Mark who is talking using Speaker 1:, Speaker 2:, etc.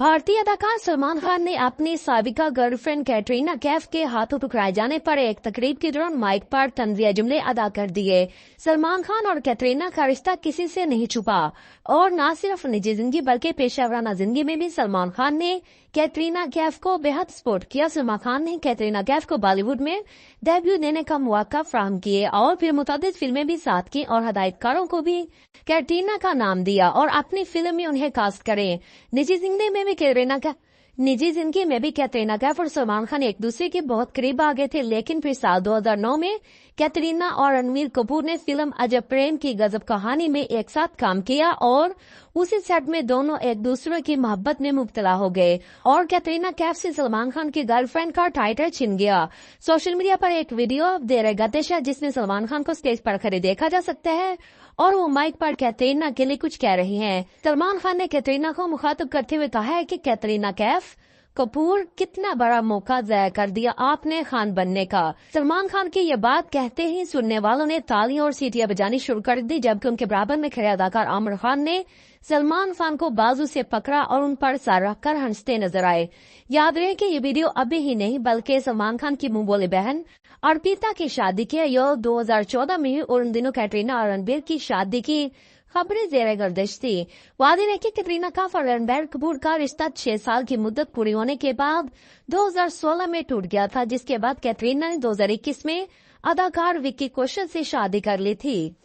Speaker 1: भारतीय अदाकार सलमान खान ने अपनी साबिका गर्लफ्रेंड कैटरीना कैफ के हाथों टकराए जाने पर एक तकरीब के दौरान माइक पर तंजिया जुमले अदा कर दिए। सलमान खान और कैटरीना का रिश्ता किसी से नहीं छुपा और न सिर्फ निजी जिंदगी बल्कि पेशेवराना जिंदगी में भी सलमान खान ने कैटरीना कैफ को बेहद सपोर्ट किया। सलमान खान ने कैटरीना कैफ को बॉलीवुड में डेब्यू देने का मौका फराहम किए और फिर मुतअद्दिद फिल्में भी साथ की और हदायतकारों को भी कैटरीना का नाम दिया और अपनी फिल्म में उन्हें कास्ट करें। निजी जिंदगी में भी कैटरीना कैफ और सलमान खान एक दूसरे के बहुत करीब आ गए थे, लेकिन फिर साल 2009 में कैटरीना और रणबीर कपूर ने फिल्म अजब प्रेम की गजब कहानी में एक साथ काम किया और उसी सेट में दोनों एक दूसरे की मोहब्बत में मुब्तला हो गए और कैटरीना कैफ से सलमान खान की गर्लफ्रेंड का टाइटल छिन गया। सोशल मीडिया पर एक वीडियो देर गतिश है जिसमें सलमान खान को स्टेज पर खड़े देखा जा सकता है और वो माइक पर कैटरीना के लिए कुछ कह रही हैं। सलमान खान ने कैटरीना को मुखातिब करते हुए कहा है कि कैटरीना कैफ कपूर, कितना बड़ा मौका ज़ाया कर दिया आपने खान बनने का। सलमान खान की ये बात कहते ही सुनने वालों ने तालियां और सीटियां बजानी शुरू कर दी, जबकि उनके बराबर में खड़े अदाकार आमिर खान ने सलमान खान को बाजू से पकड़ा और उन पर सर रखकर हंसते नजर आए। याद रहे कि ये वीडियो अभी ही नहीं बल्कि सलमान खान की मुंह बोले बहन अर्पिता की शादी के 2014 में ही और उन दिनों कैटरीना और रणबीर की शादी की खबरें जेर गर्दिश थी। वादी रहे कि कैटरीना कैफ और रणबीर कपूर का रिश्ता 6 साल की मुद्दत पूरी होने के बाद 2016 में टूट गया था, जिसके बाद कैटरीना ने 2021 में अदाकार विक्की कौशल से शादी कर ली थी।